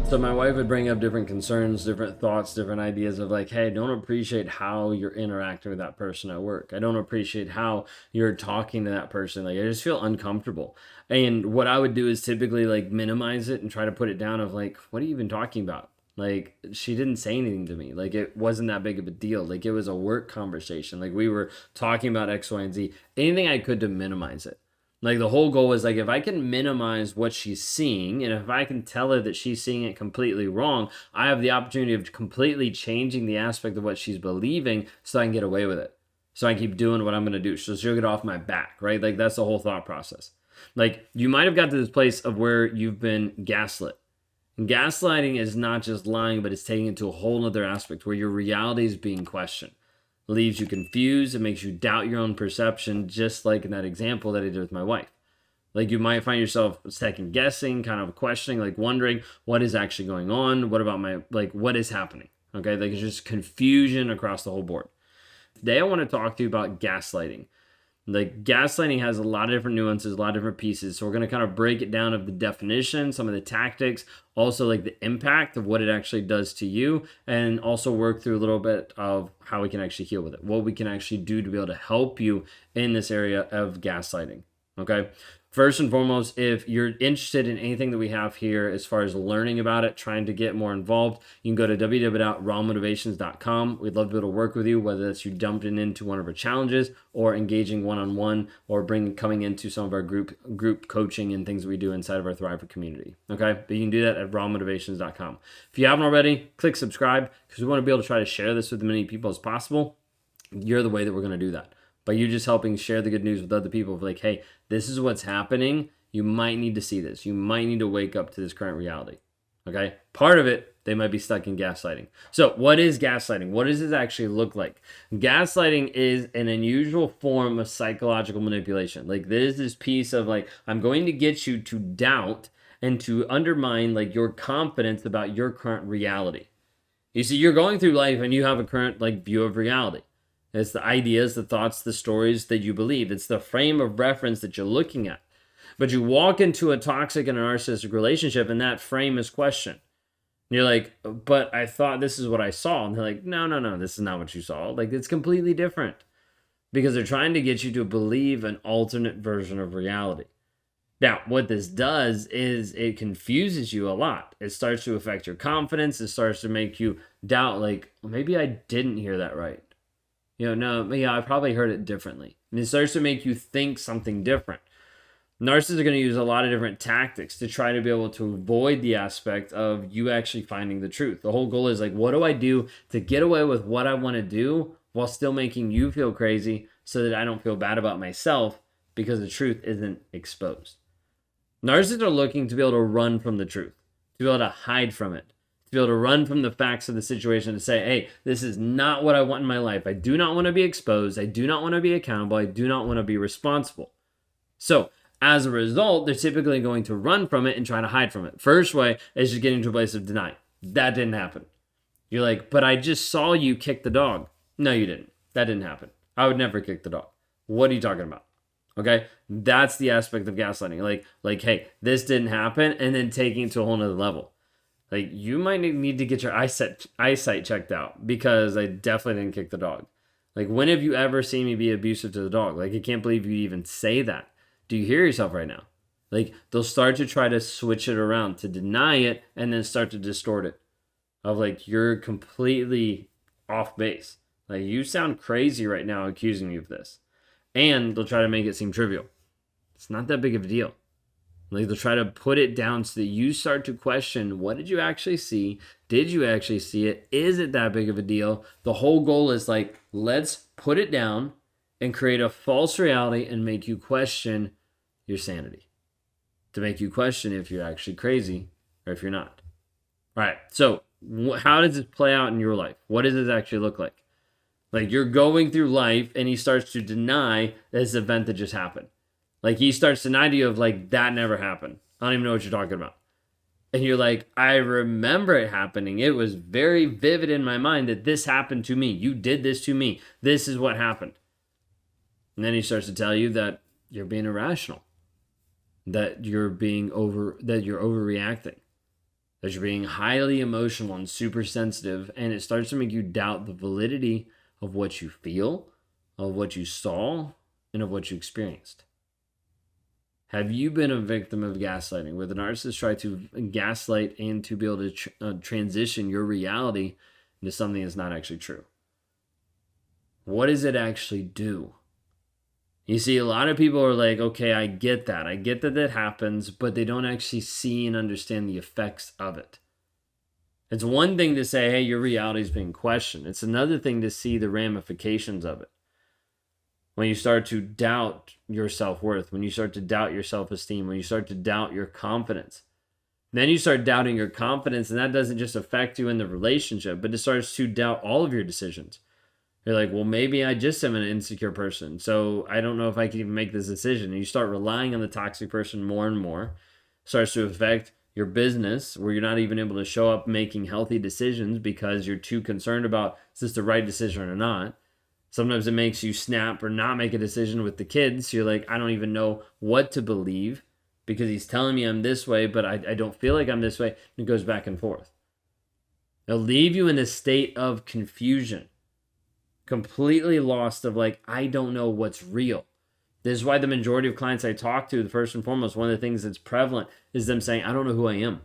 So my wife would bring up different concerns, different thoughts, different ideas of like, hey, I don't appreciate how you're interacting with that person at work. I don't appreciate how you're talking to that person. Like I just feel uncomfortable. And what I would do is typically like minimize it and try to put it down of like, what are you even talking about? Like she didn't say anything to me. Like it wasn't that big of a deal. Like it was a work conversation. Like we were talking about X, Y, and Z. Anything I could to minimize it. Like the whole goal is like if I can minimize what she's seeing and if I can tell her that she's seeing it completely wrong, I have the opportunity of completely changing the aspect of what she's believing so I can get away with it. So I can keep doing what I'm going to do. So she'll get off my back, right? Like that's the whole thought process. Like you might have got to this place of where you've been gaslit. And gaslighting is not just lying, but it's taking it to a whole other aspect where your reality is being questioned, leaves you confused. It makes you doubt your own perception, just like in that example that I did with my wife. Like you might find yourself second guessing, kind of questioning, like wondering what is actually going on. What about what is happening? Okay, like it's just confusion across the whole board. Today, I want to talk to you about gaslighting. Like gaslighting has a lot of different nuances, a lot of different pieces. So we're going to kind of break it down of the definition, some of the tactics, also like the impact of what it actually does to you, and also work through a little bit of how we can actually heal with it, what we can actually do to be able to help you in this area of gaslighting. Okay. First and foremost, if you're interested in anything that we have here as far as learning about it, trying to get more involved, you can go to www.rawmotivations.com. We'd love to be able to work with you, whether that's you jumping into one of our challenges or engaging one-on-one or coming into some of our group coaching and things that we do inside of our Thriver community. Okay, but you can do that at rawmotivations.com. If you haven't already, click subscribe because we want to be able to try to share this with as many people as possible. You're the way that we're going to do that. By you just helping share the good news with other people of like, hey, this is what's happening. You might need to see this. You might need to wake up to this current reality. Okay? Part of it, they might be stuck in gaslighting. So what is gaslighting? What does this actually look like? Gaslighting is an unusual form of psychological manipulation. Like there's this piece of like, I'm going to get you to doubt and to undermine like your confidence about your current reality. You see, you're going through life and you have a current like view of reality. It's the ideas, the thoughts, the stories that you believe. It's the frame of reference that you're looking at. But you walk into a toxic and a narcissistic relationship and that frame is questioned. And you're like, but I thought this is what I saw. And they're like, no, this is not what you saw. Like, it's completely different. Because they're trying to get you to believe an alternate version of reality. Now, what this does is it confuses you a lot. It starts to affect your confidence. It starts to make you doubt, like, maybe I didn't hear that right. No, yeah, I probably heard it differently. And it starts to make you think something different. Narcissists are going to use a lot of different tactics to try to be able to avoid the aspect of you actually finding the truth. The whole goal is like, what do I do to get away with what I want to do while still making you feel crazy so that I don't feel bad about myself because the truth isn't exposed. Narcissists are looking to be able to run from the truth, to be able to hide from it, to be able to run from the facts of the situation, to say, hey, this is not what I want in my life. I do not want to be exposed. I do not want to be accountable. I do not want to be responsible. So as a result, they're typically going to run from it and try to hide from it. First way is just getting to a place of denial. That didn't happen. You're like, but I just saw you kick the dog. No, you didn't. That didn't happen. I would never kick the dog. What are you talking about? Okay, that's the aspect of gaslighting. Like, hey, this didn't happen, and then taking it to a whole nother level. Like, you might need to get your eyesight checked out because I definitely didn't kick the dog. Like, when have you ever seen me be abusive to the dog? Like, I can't believe you even say that. Do you hear yourself right now? Like, they'll start to try to switch it around, to deny it, and then start to distort it. Of like, you're completely off base. Like, you sound crazy right now accusing me of this. And they'll try to make it seem trivial. It's not that big of a deal. Like they'll try to put it down so that you start to question, what did you actually see? Did you actually see it? Is it that big of a deal? The whole goal is like, let's put it down and create a false reality and make you question your sanity. To make you question if you're actually crazy or if you're not. All right, so how does this play out in your life? What does this actually look like? Like you're going through life and he starts to deny this event that just happened. Like he starts to deny to you of like, that never happened. I don't even know what you're talking about. And you're like, I remember it happening. It was very vivid in my mind that this happened to me. You did this to me. This is what happened. And then he starts to tell you that you're being irrational. that you're overreacting, that you're being highly emotional and super sensitive, and it starts to make you doubt the validity of what you feel, of what you saw, and of what you experienced. Have you been a victim of gaslighting, where the narcissist try to gaslight and to be able to transition your reality into something that's not actually true? What does it actually do? You see, a lot of people are like, okay, I get that. I get that that happens, but they don't actually see and understand the effects of it. It's one thing to say, hey, your reality is being questioned. It's another thing to see the ramifications of it. When you start to doubt your self-worth, when you start to doubt your self-esteem, when you start to doubt your confidence, then you start doubting your confidence, and that doesn't just affect you in the relationship, but it starts to doubt all of your decisions. You're like, well, maybe I just am an insecure person, so I don't know if I can even make this decision. And you start relying on the toxic person more and more. It starts to affect your business, where you're not even able to show up making healthy decisions because you're too concerned about, is this the right decision or not? Sometimes it makes you snap or not make a decision with the kids. You're like, I don't even know what to believe because he's telling me I'm this way, but I don't feel like I'm this way. And it goes back and forth. It'll leave you in a state of confusion, completely lost of like, I don't know what's real. This is why the majority of clients I talk to, first and foremost, one of the things that's prevalent is them saying, I don't know who I am.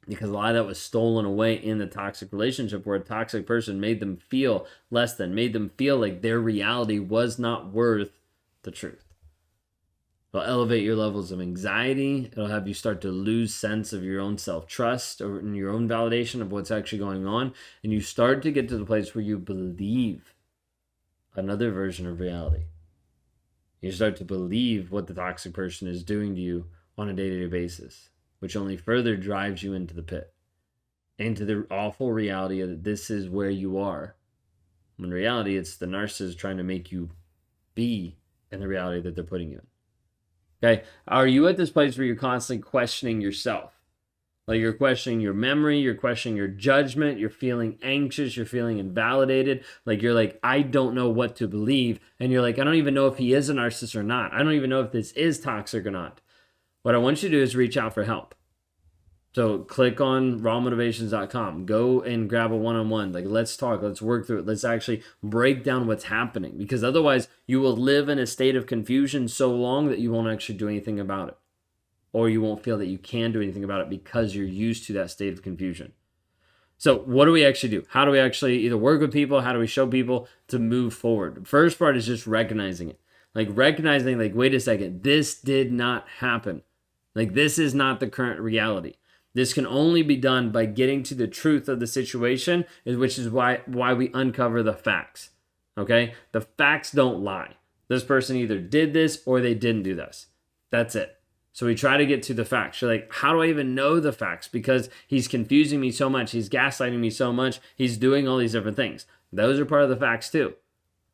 Because a lot of that was stolen away in the toxic relationship, where a toxic person made them feel less than, made them feel like their reality was not worth the truth. It'll elevate your levels of anxiety. It'll have you start to lose sense of your own self-trust or in your own validation of what's actually going on. And you start to get to the place where you believe another version of reality. You start to believe what the toxic person is doing to you on a day-to-day basis, which only further drives you into the pit, into the awful reality that this is where you are. When in reality, it's the narcissist trying to make you be in the reality that they're putting you in. Okay, are you at this place where you're constantly questioning yourself? Like you're questioning your memory, you're questioning your judgment, you're feeling anxious, you're feeling invalidated. Like you're like, I don't know what to believe. And you're like, I don't even know if he is a narcissist or not. I don't even know if this is toxic or not. What I want you to do is reach out for help. So click on rawmotivations.com. Go and grab a one-on-one. Like, let's talk. Let's work through it. Let's actually break down what's happening. Because otherwise, you will live in a state of confusion so long that you won't actually do anything about it. Or you won't feel that you can do anything about it because you're used to that state of confusion. So what do we actually do? How do we actually either work with people? How do we show people to move forward? The first part is just recognizing it. Like recognizing, like, wait a second, this did not happen. Like, this is not the current reality. This can only be done by getting to the truth of the situation, which is why we uncover the facts. Okay? The facts don't lie. This person either did this or they didn't do this. That's it. So we try to get to the facts. You're like, how do I even know the facts? Because he's confusing me so much. He's gaslighting me so much. He's doing all these different things. Those are part of the facts too.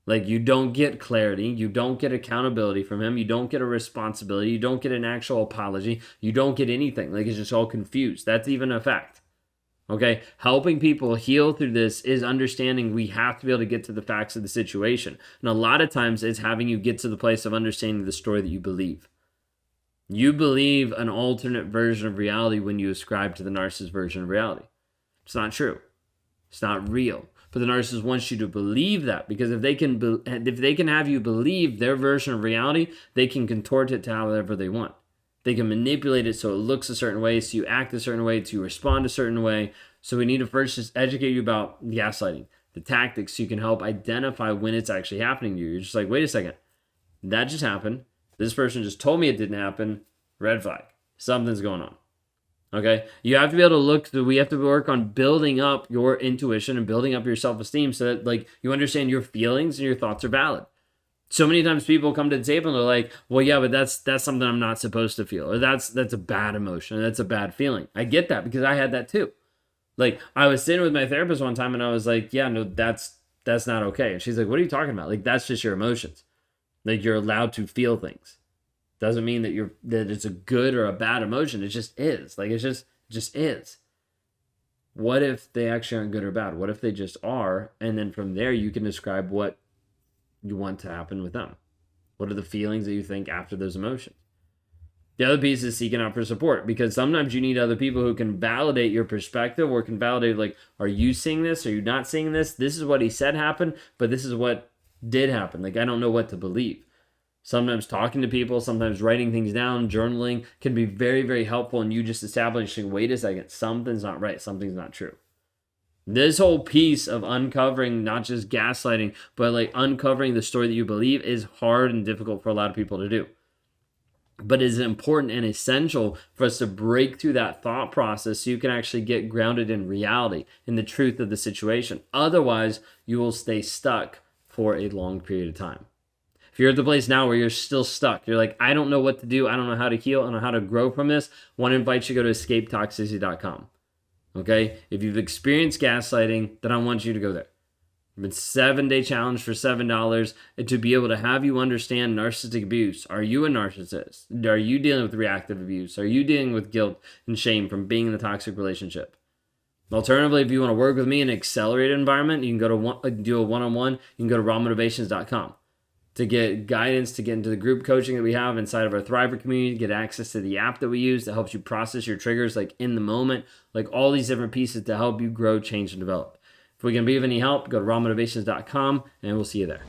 Like, you don't get clarity. You don't get accountability from him. You don't get a responsibility. You don't get an actual apology. You don't get anything. Like, it's just all confused. That's even a fact. Okay? Helping people heal through this is understanding we have to be able to get to the facts of the situation. And a lot of times it's having you get to the place of understanding the story that you believe. You believe an alternate version of reality when you ascribe to the narcissist version of reality. It's not true. It's not real. But the narcissist wants you to believe that, because if they can have you believe their version of reality, they can contort it to however they want. They can manipulate it so it looks a certain way, so you act a certain way, so you respond a certain way. So we need to first just educate you about gaslighting, the tactics, so you can help identify when it's actually happening to you. You're just like, wait a second, that just happened. This person just told me it didn't happen. Red flag. Something's going on. Okay? You have to be able to look through, we have to work on building up your intuition and building up your self-esteem so that, like, you understand your feelings and your thoughts are valid. So many times people come to the table and they're like, well, yeah, but that's something I'm not supposed to feel. Or that's a bad emotion. Or that's a bad feeling. I get that because I had that too. Like, I was sitting with my therapist one time and I was like, yeah, no, that's not okay. And she's like, what are you talking about? Like, that's just your emotions. Like, you're allowed to feel things. Doesn't mean that it's a good or a bad emotion. It just is. Like, it just is. What if they actually aren't good or bad? What if they just are? And then from there, you can describe what you want to happen with them. What are the feelings that you think after those emotions? The other piece is seeking out for support, because sometimes you need other people who can validate your perspective, or can validate, like, are you seeing this? Are you not seeing this? This is what he said happened, but this is what did happen. Like, I don't know what to believe. Sometimes talking to people, sometimes writing things down, journaling can be very, very helpful in you just establishing, wait a second, something's not right, something's not true. This whole piece of uncovering not just gaslighting, but like uncovering the story that you believe is hard and difficult for a lot of people to do. But it is important and essential for us to break through that thought process so you can actually get grounded in reality, in the truth of the situation. Otherwise, you will stay stuck for a long period of time. If you're at the place now where you're still stuck, you're like, I don't know what to do, I don't know how to heal, I don't know how to grow from this, I want to invite you to go to escapetoxicity.com. Okay? If you've experienced gaslighting, then I want you to go there. It's a 7-day challenge for $7 to be able to have you understand narcissistic abuse. Are you a narcissist? Are you dealing with reactive abuse? Are you dealing with guilt and shame from being in the toxic relationship? Alternatively, if you want to work with me in an accelerated environment, you can go to do a one-on-one. You can go to rawmotivations.com to get guidance, to get into the group coaching that we have inside of our Thriver community, get access to the app that we use that helps you process your triggers like in the moment, like all these different pieces to help you grow, change, and develop. If we can be of any help, go to rawmotivations.com and we'll see you there.